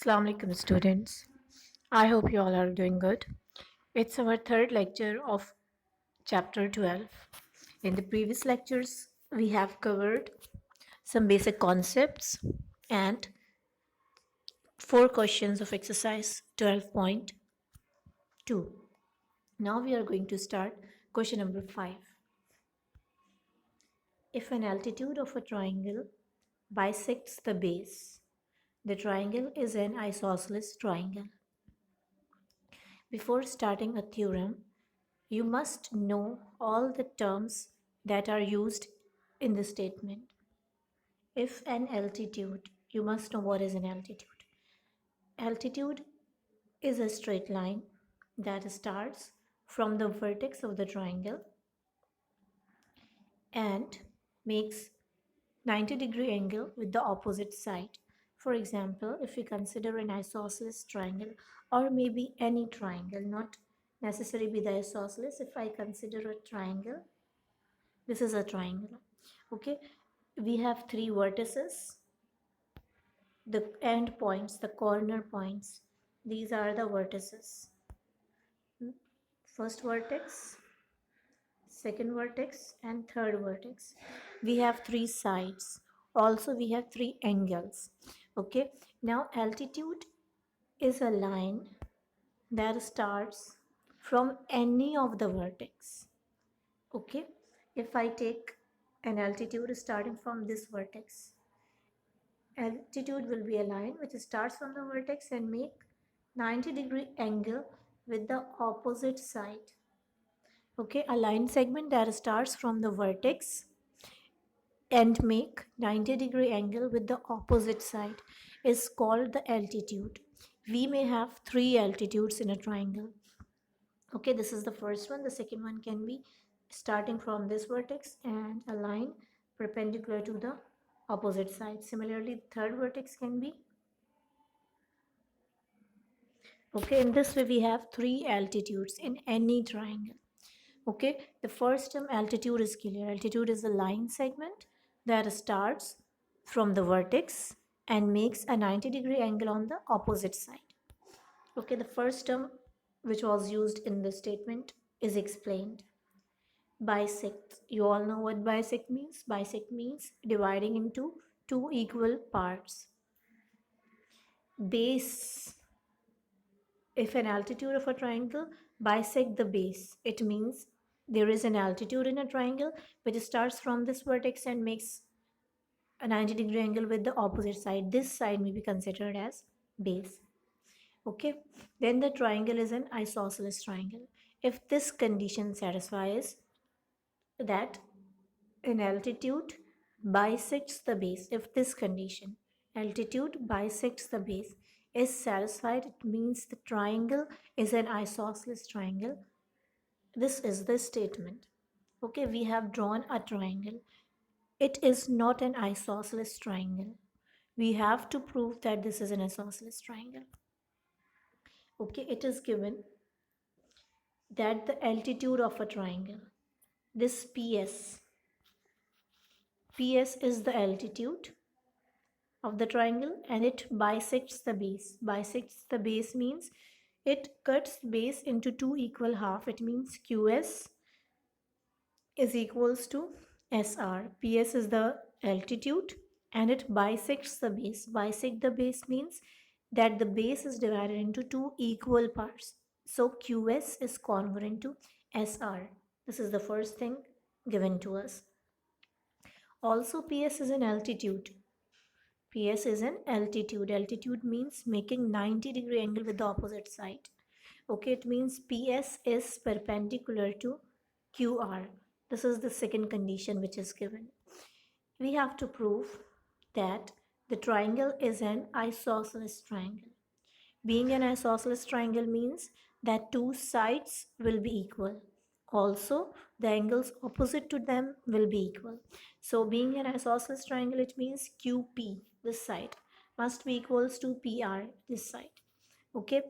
Assalamu alaikum students. I hope you all are doing good. It's our third lecture of chapter 12. In the previous lectures, we have covered some basic concepts and four questions of exercise 12.2. Now we are going to start question number 5. If an altitude of a triangle bisects the base, the triangle is an isosceles triangle. Before starting a theorem, you must know all the terms that are used in the statement. If an altitude, you must know what is an altitude. Altitude is a straight line that starts from the vertex of the triangle and makes 90-degree angle with the opposite side. For example, if we consider an isosceles triangle or maybe any triangle, not necessarily be the isosceles, if I consider a triangle, this is a triangle. Okay, we have three vertices, the end points, the corner points. These are the vertices. First vertex, second vertex, and third vertex. We have three sides. Also, we have three angles. Okay, now altitude is a line that starts from any of the vertex. Okay, if I take an altitude starting from this vertex, altitude will be a line which starts from the vertex and make 90-degree angle with the opposite side. Okay, a line segment that starts from the vertex and make 90-degree angle with the opposite side is called the altitude. We may have three altitudes in a triangle. Okay, this is the first one. The second one can be starting from this vertex and a line perpendicular to the opposite side. Similarly, the third vertex can be. Okay, in this way we have three altitudes in any triangle. Okay, the first term altitude is clear. Altitude is a line segment that starts from the vertex and makes a 90-degree angle on the opposite side. Okay, the first term which was used in the statement is explained. Bisect. You all know what bisect means. Bisect means dividing into two equal parts. Base. If an altitude of a triangle bisect the base, it means there is an altitude in a triangle which starts from this vertex and makes a 90-degree angle with the opposite side. This side may be considered as base. Okay, then the triangle is an isosceles triangle. If this condition satisfies, that an altitude bisects the base, if this condition, altitude bisects the base, is satisfied, it means the triangle is an isosceles triangle. This is the statement. Okay, we have drawn a triangle. It is not an isosceles triangle. We have to prove that this is an isosceles triangle. Okay, it is given that the altitude of a triangle, this PS is the altitude of the triangle and it bisects the base. Bisects the base means it cuts base into two equal half. It means QS is equals to SR. PS is the altitude and it bisects the base. Bisect the base means that the base is divided into two equal parts. So QS is congruent to SR. This is the first thing given to us. Also, PS is an altitude. PS is an altitude. Altitude means making 90-degree angle with the opposite side. Okay, it means PS is perpendicular to QR. This is the second condition which is given. We have to prove that the triangle is an isosceles triangle. Being an isosceles triangle means that two sides will be equal. Also, the angles opposite to them will be equal. So, being an isosceles triangle, it means QP, this side, must be equals to PR, this side. Okay.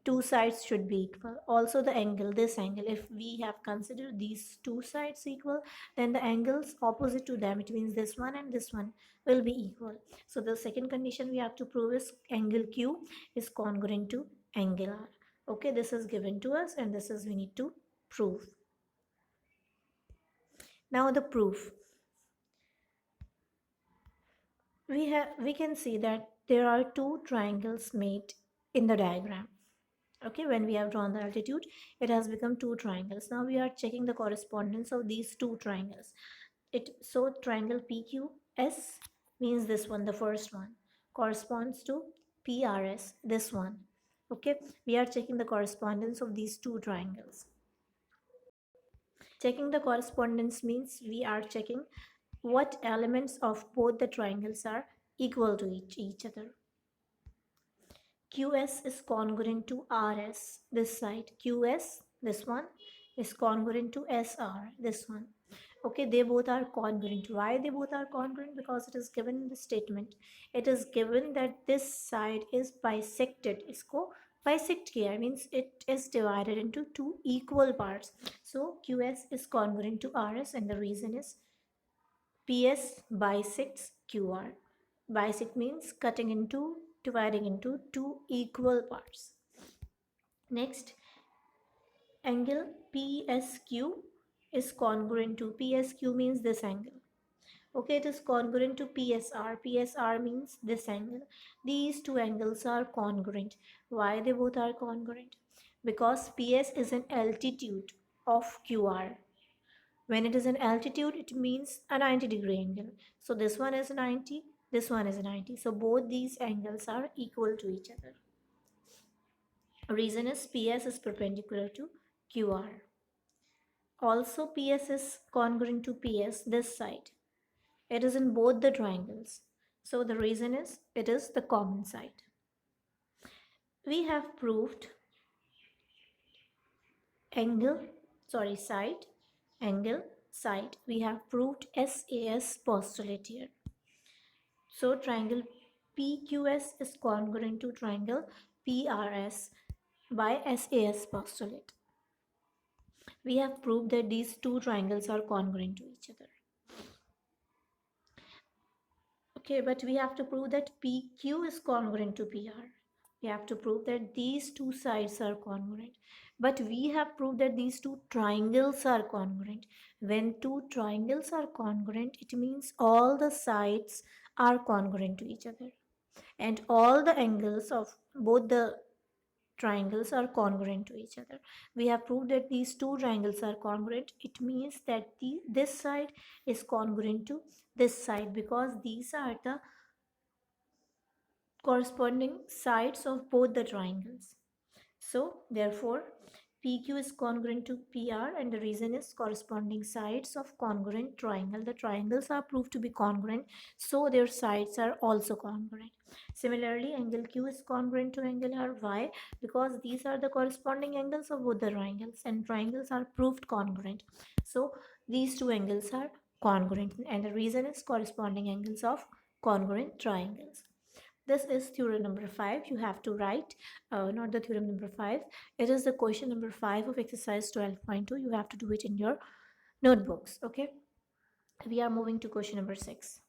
two sides should be equal. Also the angle, this angle, if we have considered these two sides equal, then the angles opposite to them, it means this one and this one, will be equal. So the second condition we have to prove is angle Q is congruent to angle R. Okay, this is given to us and this is we need to prove. Now the proof. We can see that there are two triangles made in the diagram. Okay, when we have drawn the altitude, it has become two triangles. Now we are checking the correspondence of these two triangles. So triangle PQS means this one, the first one, corresponds to PRS, this one. Okay, we are checking the correspondence of these two triangles. Checking the correspondence means we are checking what elements of both the triangles are equal to each other. QS is congruent to RS, this side. QS, this one, is congruent to SR, this one. Okay, they both are congruent. Why they both are congruent? Because it is given in the statement. It is given that this side is bisected. Isko bisect kiya means it is divided into two equal parts. So QS is congruent to RS and the reason is PS bisects QR. Bisect means cutting into, dividing into two equal parts. Next, angle PSQ is congruent to, PSQ means this angle. Okay, it is congruent to PSR. PSR means this angle. These two angles are congruent. Why they both are congruent? Because PS is an altitude of QR. When it is an altitude, it means a 90-degree angle. So this one is 90, this one is 90. So both these angles are equal to each other. Reason is PS is perpendicular to QR. Also PS is congruent to PS, this side. It is in both the triangles. So the reason is it is the common side. We have proved side, angle, side. We have proved SAS postulate here. So triangle PQS is congruent to triangle PRS by SAS postulate. We have proved that these two triangles are congruent to each other. Okay, but we have to prove that PQ is congruent to PR. We have to prove that these two sides are congruent. But we have proved that these two triangles are congruent. When two triangles are congruent, it means all the sides are congruent to each other. And all the angles of both the triangles are congruent to each other. We have proved that these two triangles are congruent. It means that this side is congruent to this side because these are the corresponding sides of both the triangles. So therefore PQ is congruent to PR and the reason is corresponding sides of congruent triangle. The triangles are proved to be congruent, so their sides are also congruent. Similarly, angle Q is congruent to angle R. Why? Because these are the corresponding angles of both the triangles and triangles are proved congruent. So these two angles are congruent and the reason is corresponding angles of congruent triangles. This is theorem number 5. You have to write, not the theorem number 5. It is the question number 5 of exercise 12.2. You have to do it in your notebooks. Okay. We are moving to question number 6.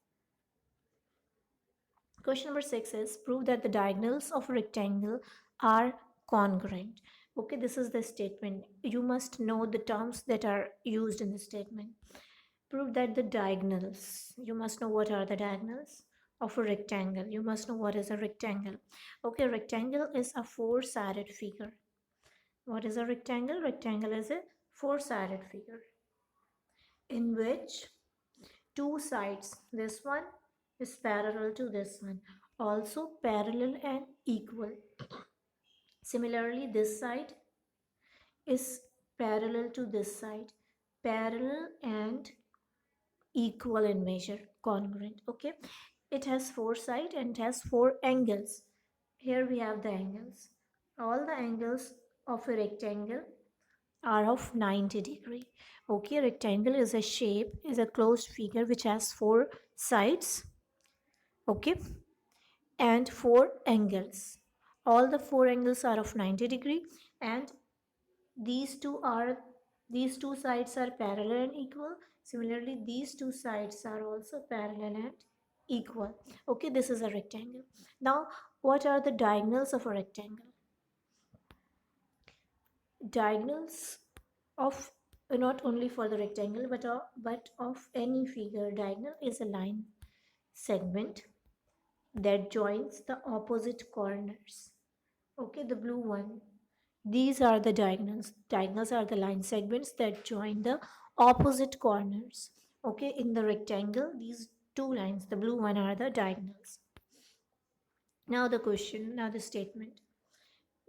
Question number 6 is prove that the diagonals of a rectangle are congruent. Okay, this is the statement. You must know the terms that are used in the statement. Prove that the diagonals, you must know what are the diagonals of a rectangle. You must know what is a rectangle. Okay, rectangle is a four-sided figure. What is a rectangle? Rectangle is a four-sided figure in which two sides, this one is parallel to this one, also parallel and equal. Similarly, this side is parallel to this side, parallel and equal in measure, congruent. Okay, it has four sides and it has four angles. Here we have the angles. All the angles of a rectangle are of 90 degree. Okay, rectangle is a shape, is a closed figure which has four sides. Okay, and four angles. all the four angles are of 90 degree, and these two sides are parallel and equal. Similarly, these two sides are also parallel and equal. Okay, this is a rectangle. Now, what are the diagonals of a rectangle? Diagonals of not only for the rectangle but of any figure. Diagonal is a line segment that joins the opposite corners. Okay, the blue one. These are the diagonals. Diagonals are the line segments that join the opposite corners. Okay, in the rectangle, these two lines, the blue one, are the diagonals. Now the question, now the statement.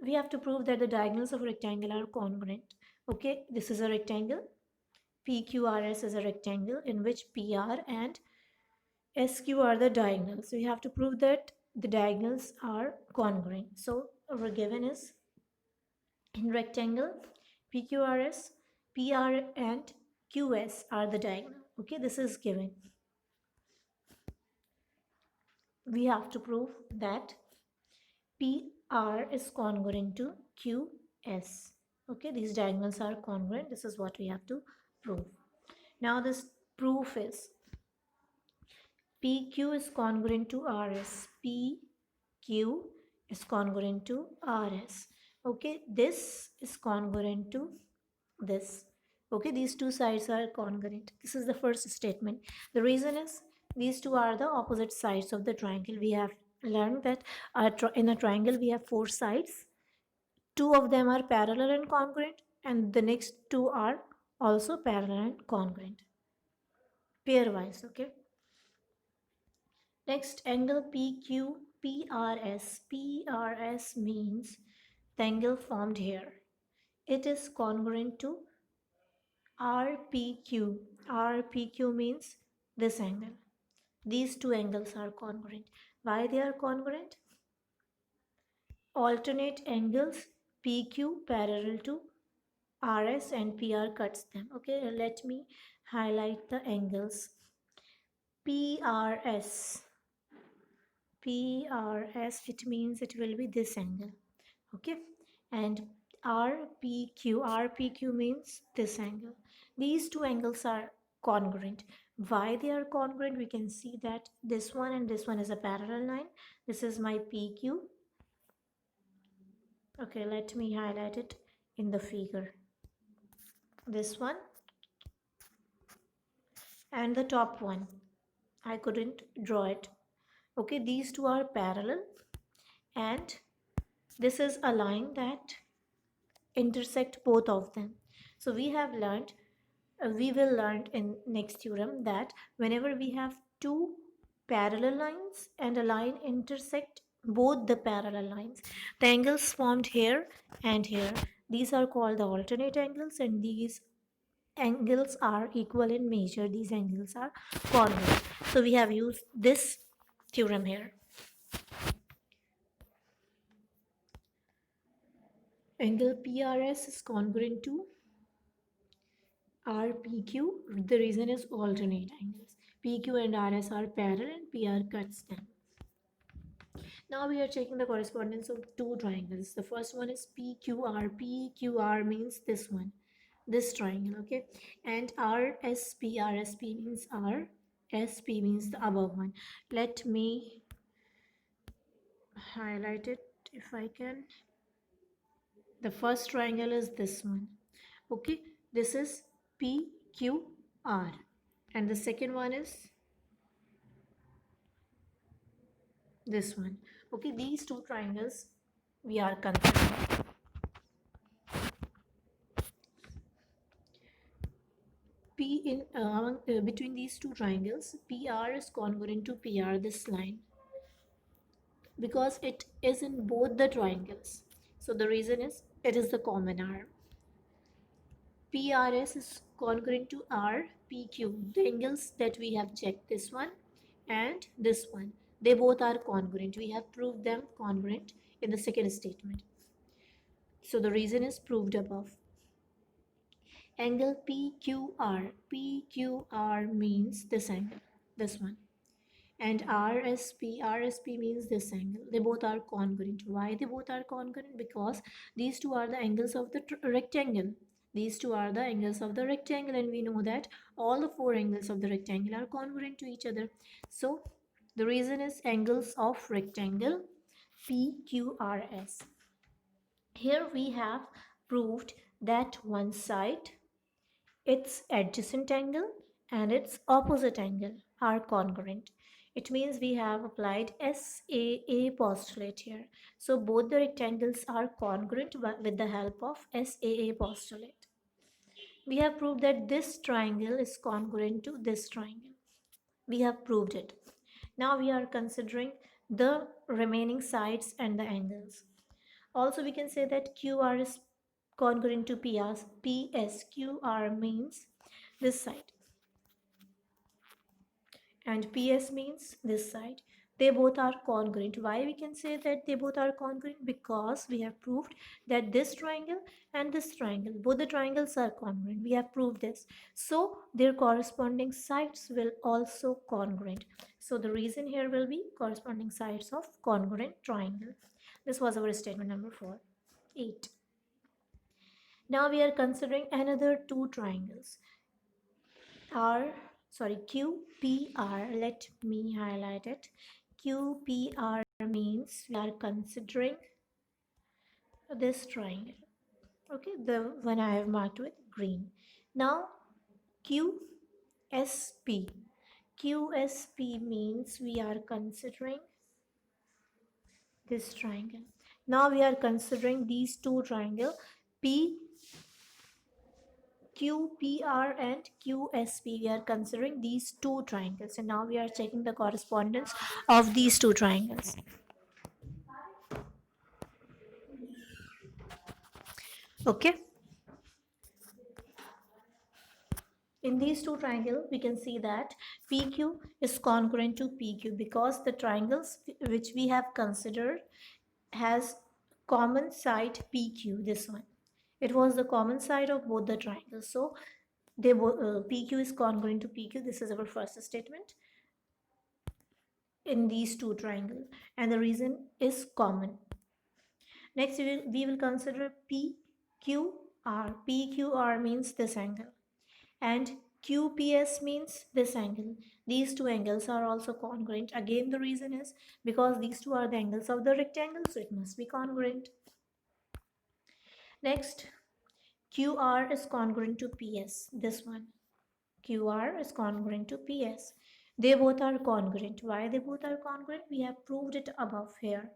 We have to prove that the diagonals of a rectangle are congruent. Okay, this is a rectangle. PQRS is a rectangle in which PR and SQ are the diagonals. So we have to prove that the diagonals are congruent. So our given is in rectangle PQRS, PR and QS are the diagonal. Okay, this is given. We have to prove that PR is congruent to QS. Okay, these diagonals are congruent. This is what we have to prove. Now this proof is PQ is congruent to RS. PQ is congruent to RS. Okay, this is congruent to this. Okay, these two sides are congruent. This is the first statement. The reason is these two are the opposite sides of the triangle. We have learned that in a triangle we have four sides. Two of them are parallel and congruent, and the next two are also parallel and congruent. Pairwise, okay. Next, angle PQ, PRS. PRS means the angle formed here. It is congruent to RPQ. RPQ means this angle. These two angles are congruent. Why they are congruent? Alternate angles PQ parallel to RS and PR cuts them. Okay, let me highlight the angles. PRS. PRS, it means it will be this angle. Okay, and RPQ means this angle. These two angles are congruent. Why they are congruent? We can see that this one and this one is a parallel line. This is my PQ. Okay, let me highlight it in the figure. This one and the top one, I couldn't draw it. Okay, these two are parallel, and this is a line that intersect both of them. So we have learned, we will learn in next theorem that whenever we have two parallel lines and a line intersect both the parallel lines, the angles formed here and here, these are called the alternate angles, and these angles are equal in measure. These angles are congruent. So we have used this theorem here. Angle PRS is congruent to RPQ. The reason is alternate angles. PQ and RS are parallel and PR cuts them. Now we are checking the correspondence of two triangles. The first one is PQR. PQR means this one, this triangle, okay? And RSP. RSP means R. SP means the above one. Let me highlight it if I can. The first triangle is this one. Okay, this is PQR, and the second one is this one. Okay, these two triangles we are considering. Between these two triangles, PR is congruent to PR, this line, because it is in both the triangles. So the reason is it is the common arm. PRS is congruent to RPQ. The angles that we have checked, this one and this one, they both are congruent. We have proved them congruent in the second statement. So the reason is proved above. Angle PQR. PQR means this angle, this one. and RSP. RSP means this angle. They both are congruent. Why they both are congruent? Because these two are the angles of the rectangle. These two are the angles of the rectangle, and we know that all the four angles of the rectangle are congruent to each other. So the reason is angles of rectangle PQRS. Here we have proved that one side, its adjacent angle and its opposite angle are congruent. It means we have applied SAA postulate here. So both the rectangles are congruent with the help of SAA postulate. We have proved that this triangle is congruent to this triangle. We have proved it. Now we are considering the remaining sides and the angles. Also, we can say that QR is congruent to PS. QR means this side and PS means this side. They both are congruent. Why we can say that they both are congruent? Because we have proved that this triangle and this triangle, both the triangles are congruent. We have proved this. So their corresponding sides will also congruent. So the reason here will be corresponding sides of congruent triangle. This was our statement number 8. Now we are considering another two triangles. QPR. Let me highlight it. QPR means we are considering this triangle. Okay, the one I have marked with green. Now QSP. QSP means we are considering this triangle. Now we are considering these two triangles, QPR and QSP. We are considering these two triangles, and now we are checking the correspondence of these two triangles. Okay. In these two triangles, we can see that PQ is congruent to PQ because the triangles which we have considered has common side PQ, this one. It was the common side of both the triangles. So they PQ is congruent to PQ. This is our first statement in these two triangles, and the reason is common. Next, we will consider PQR. PQR means this angle, and QPS means this angle. These two angles are also congruent. Again, the reason is because these two are the angles of the rectangle, so it must be congruent. Next, QR is congruent to PS. This one. QR is congruent to PS. They both are congruent. Why they both are congruent? We have proved it above here.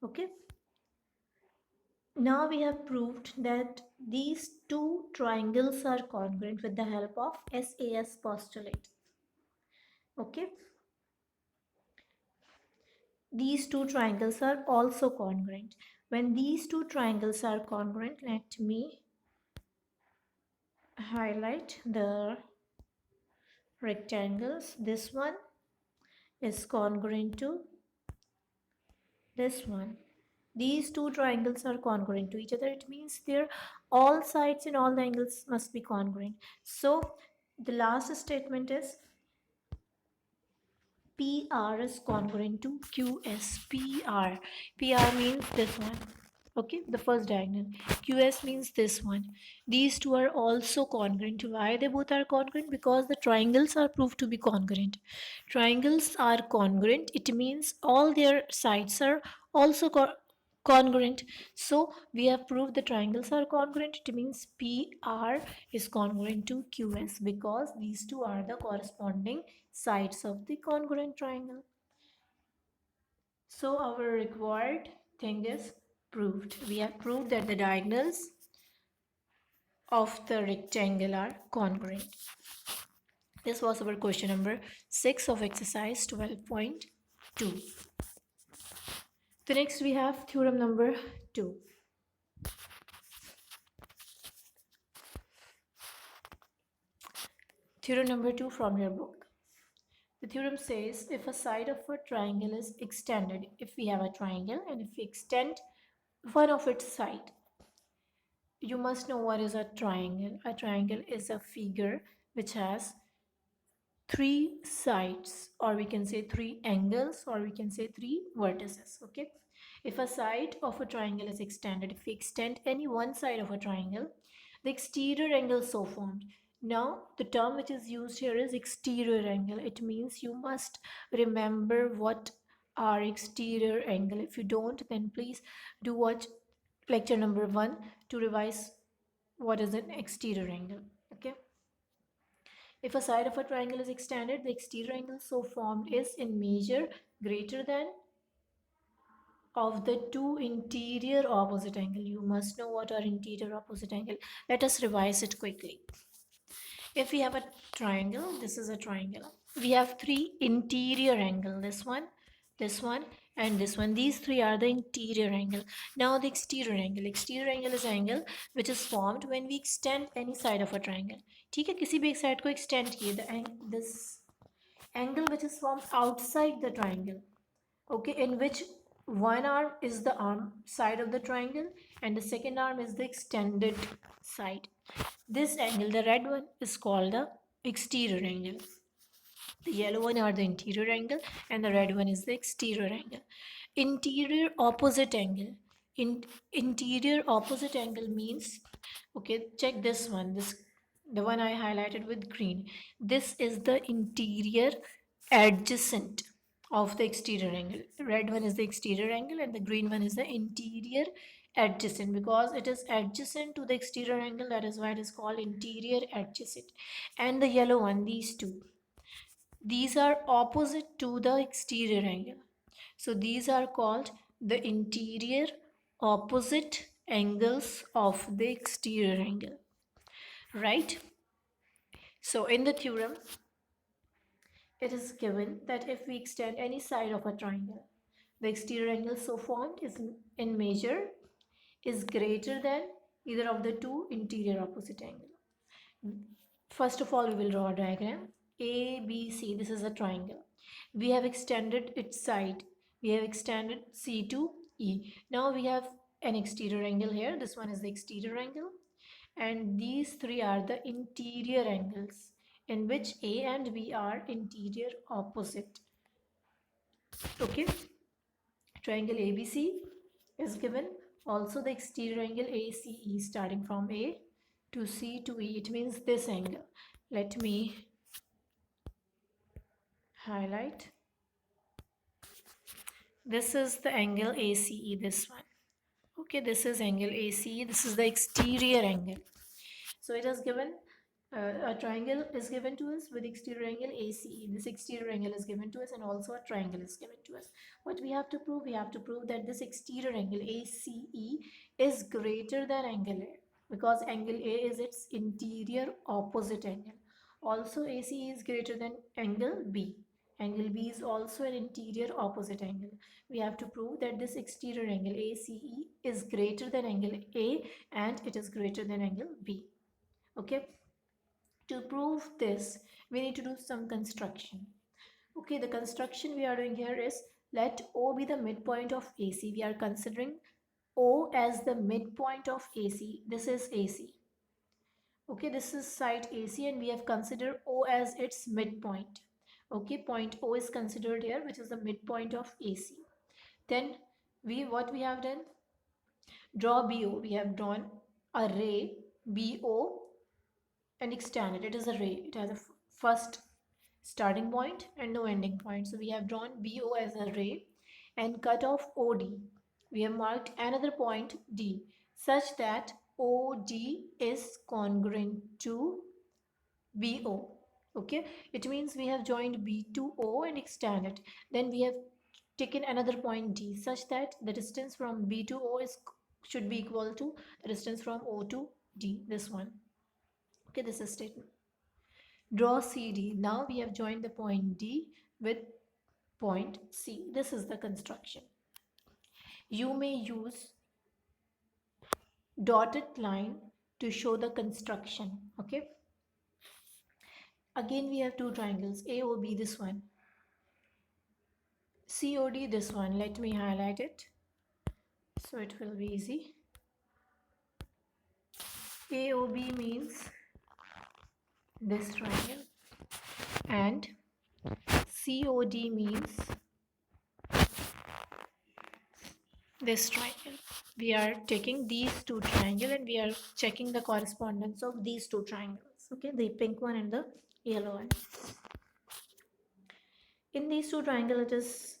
Okay. Now we have proved that these two triangles are congruent with the help of SAS postulate. Okay. These two triangles are also congruent. When these two triangles are congruent, let me highlight the rectangles. This one is congruent to this one. These two triangles are congruent to each other. It means their all sides and all the angles must be congruent. So the last statement is PR is congruent to QS. PR means this one. Okay, the first diagonal. QS means this one. These two are also congruent. Why they both are congruent? Because the triangles are proved to be congruent. Triangles are congruent. It means all their sides are also congruent. So we have proved the triangles are congruent. It means PR is congruent to QS because these two are the corresponding sides of the congruent triangle. So our required thing is proved. We have proved that the diagonals of the rectangle are congruent. This was our question number 6 of exercise 12.2. The next we have theorem number 2. Theorem number 2 from your book. The theorem says if a side of a triangle is extended, if we have a triangle and if we extend one of its side, you must know what is a triangle. A triangle is a figure which has three sides, or we can say three angles, or we can say three vertices. Okay, if a side of a triangle is extended, if we extend any one side of a triangle, the exterior angle so formed. Now the term which is used here is exterior angle. It means you must remember what are exterior angle. If you don't, then please do watch lecture number 1 to revise what is an exterior angle. Okay, if a side of a triangle is extended, the exterior angle so formed is in measure greater than of the two interior opposite angle. You must know what are interior opposite angle. Let us revise it quickly. If we have a triangle, this is a triangle. We have three interior angle, this one, and this one. These three are the interior angle. Now the exterior angle. Exterior angle is angle which is formed when we extend any side of a triangle. ठीक है, किसी भी एक side को extend किए, this angle which is formed outside the triangle. Okay, in which one arm is the arm side of the triangle and the second arm is the extended side. This angle, the red one, is called the exterior angle. The yellow one are the interior angle and the red one is the exterior angle. Interior opposite angle. Interior opposite angle means, okay, check this one, the one I highlighted with green. This is the interior adjacent of the exterior angle. The red one is the exterior angle and the green one is the interior adjacent. Because it is adjacent to the exterior angle, that is why it is called interior adjacent. And the yellow one, these two, these are opposite to the exterior angle. So these are called the interior opposite angles of the exterior angle. Right? So in the theorem, it is given that if we extend any side of a triangle, the exterior angle so formed is in measure is greater than either of the two interior opposite angle. First of all, we will draw a diagram. A, B, C, this is a triangle. We have extended its side. We have extended C to E. Now we have an exterior angle here. This one is the exterior angle. And these three are the interior angles in which A and B are interior opposite. Okay. Triangle ABC is given. Also the exterior angle ACE starting from A to C to E. It means this angle. Let me highlight. This is the angle ACE, this one. Okay, this is angle ACE. This is the exterior angle. So it is given, a triangle is given to us with exterior angle ACE. This exterior angle is given to us and also a triangle is given to us. What we have to prove? We have to prove that this exterior angle ACE is greater than angle A, because angle A is its interior opposite angle. Also ACE is greater than angle B. Angle B is also an interior opposite angle. We have to prove that this exterior angle ACE is greater than angle A and it is greater than angle B. Okay, to prove this we need to do some construction. Okay, the construction we are doing here is, let O be the midpoint of AC. We are considering O as the midpoint of AC. This is AC. Okay, this is side AC and we have considered O as its midpoint. Okay, point O is considered here, which is the midpoint of AC. Then what we have done, draw BO. We have drawn a ray BO and extend it. It is a ray. It has a first starting point and no ending point. So we have drawn BO as a ray and cut off OD. We have marked another point D such that OD is congruent to BO. Okay, it means we have joined B to O and extended. Then we have taken another point D such that the distance from B to O should be equal to the distance from O to D, this one. Okay, this is statement. Draw CD. Now we have joined the point D with point C. This is the construction. You may use dotted line to show the construction. Okay. Again we have two triangles, AOB, this one, COD, this one. Let me highlight it so it will be easy. AOB means this triangle and COD means this triangle. We are taking these two triangles and we are checking the correspondence of these two triangles. Okay, the pink one and the yellow one. In these two triangles, it is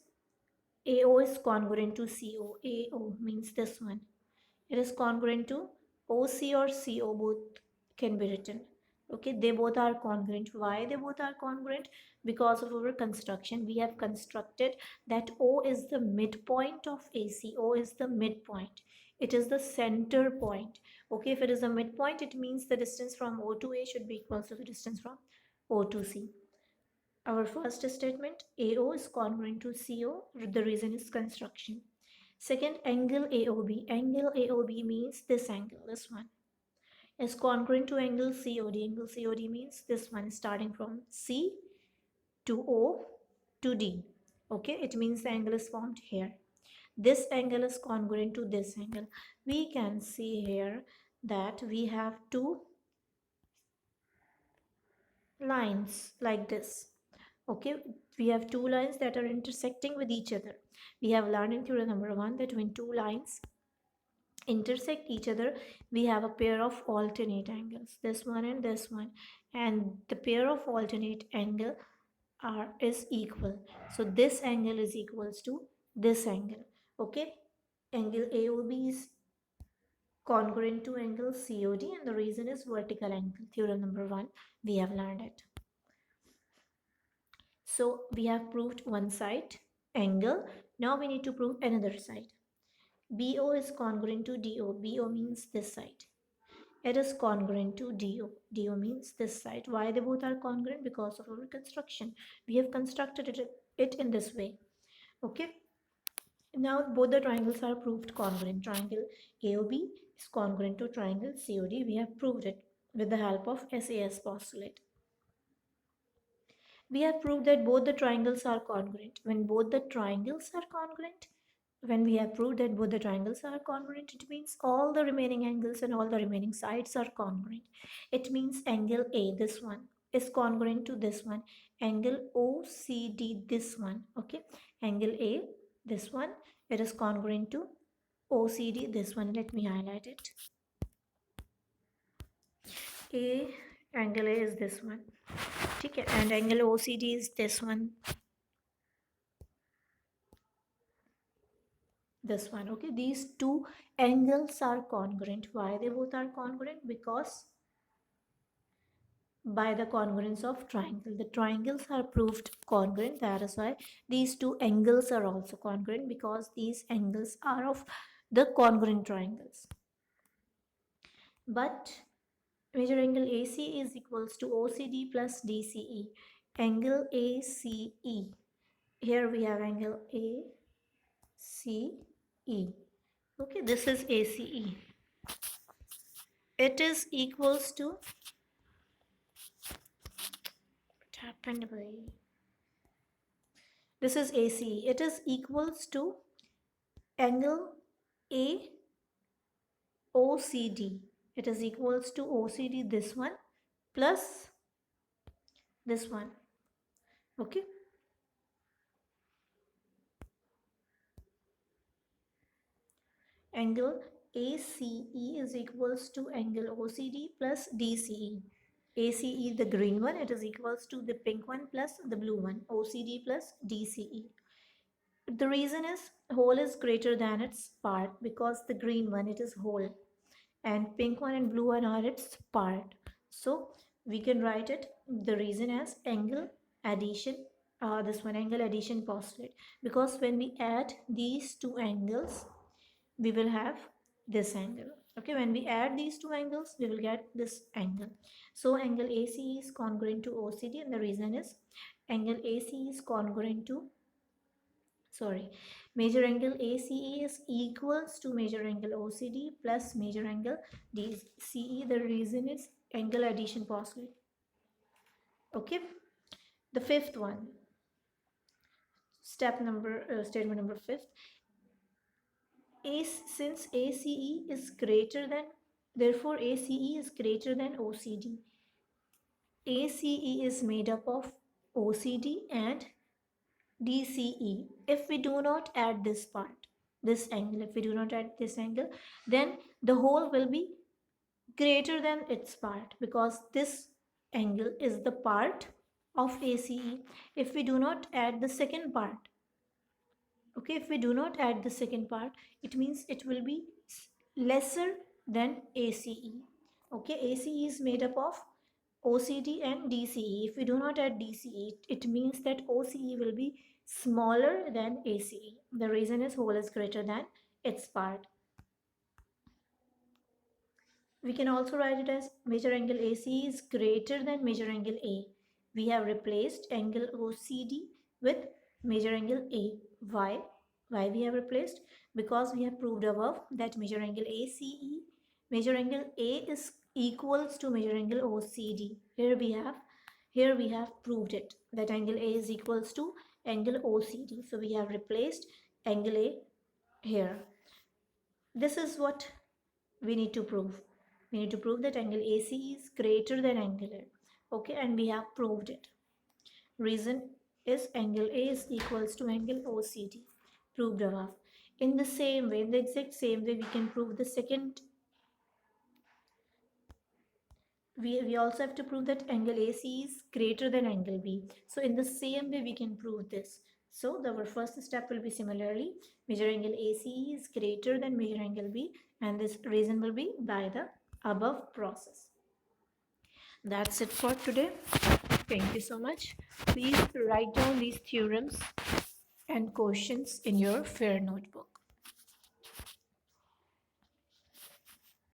AO is congruent to CO. AO means this one. It is congruent to OC or CO, both can be written. Okay, they both are congruent. Why they both are congruent? Because of our construction. We have constructed that O is the midpoint of AC. O is the midpoint. It is the center point. Okay, if it is the midpoint, it means the distance from O to A should be equal to the distance from O to C. Our first statement, AO is congruent to CO. The reason is construction. Second, angle AOB. Angle AOB means this angle, this one, is congruent to angle COD. Angle COD means this one starting from C to O to D. Okay, it means the angle is formed here. This angle is congruent to this angle. We can see here that we have two lines like this. Okay, we have two lines that are intersecting with each other. We have learned in theorem number 1 that when two lines intersect each other, we have a pair of alternate angles, this one and this one, and the pair of alternate angle is equal. So this angle is equals to this angle. Okay, angle AOB is congruent to angle COD, and the reason is vertical angle. Theorem number 1, we have learned it. So we have proved one side angle. Now we need to prove another side. BO is congruent to DO. BO means this side. It is congruent to DO. DO means this side. Why they both are congruent? Because of our construction. We have constructed it in this way. Okay. Now both the triangles are proved congruent. Triangle AOB is congruent to triangle COD. We have proved it with the help of SAS postulate. We have proved that both the triangles are congruent. When both the triangles are congruent, when we have proved that both the triangles are congruent, it means all the remaining angles and all the remaining sides are congruent. It means angle A, this one, is congruent to this one. Angle OCD, this one. Okay, angle A, this one, it is congruent to OCD, this one. Let me highlight it. Angle A is this one. Okay, and angle OCD is this one. This one. Okay, these two angles are congruent. Why they both are congruent? Because by the congruence of triangle, the triangles are proved congruent. That is why these two angles are also congruent, because these angles are of the congruent triangles. But major angle AC is equals to OCD plus DCE. Angle ACE, here we have angle ACE. Okay, this is ACE. It is equals to, what happened by, this is ACE. It is equals to angle AOCD. It is equals to OCD, this one, plus this one. Okay, angle ACE is equals to angle OCD plus DCE. ACE, the green one, it is equals to the pink one plus the blue one, OCD plus DCE. The reason is whole is greater than its part, because the green one, it is whole, and pink one and blue one are its part. So we can write it, the reason, as angle addition, this one, angle addition postulate, because when we add these two angles, we will have this angle. Okay, when we add these two angles, we will get this angle. So angle AC is congruent to OCD, and the reason is angle AC is congruent to, major angle ACE is equals to major angle OCD plus major angle DCE. The reason is angle addition postulate. Okay, the fifth one, statement number 5. Since ACE is greater than, therefore ACE is greater than OCD. ACE is made up of OCD and DCE. If we do not add this part, this angle, if we do not add this angle, then the whole will be greater than its part, because this angle is the part of ACE. If we do not add the second part, okay, if we do not add the second part, it means it will be lesser than ACE. Okay, ACE is made up of OCD and DCE. If we do not add DCE, it means that OCE will be smaller than ACE. The reason is whole is greater than its part. We can also write it as major angle AC is greater than major angle A. We have replaced angle OCD with major angle A. Why? Why we have replaced? Because we have proved above that major angle ACE, major angle A is equals to major angle OCD. Here we have proved it, that angle A is equals to angle OCD. So we have replaced angle A here. This is what we need to prove. We need to prove that angle AC is greater than angle A. Okay, and we have proved it. Reason is angle A is equals to angle OCD. Proved above. In the same way, in the exact same way, we can prove the second. We also have to prove that angle AC is greater than angle B. So in the same way, we can prove this. So our first step will be similarly, measure angle AC is greater than measure angle B, and this reason will be by the above process. That's it for today. Thank you so much. Please write down these theorems and questions in your fair notebook.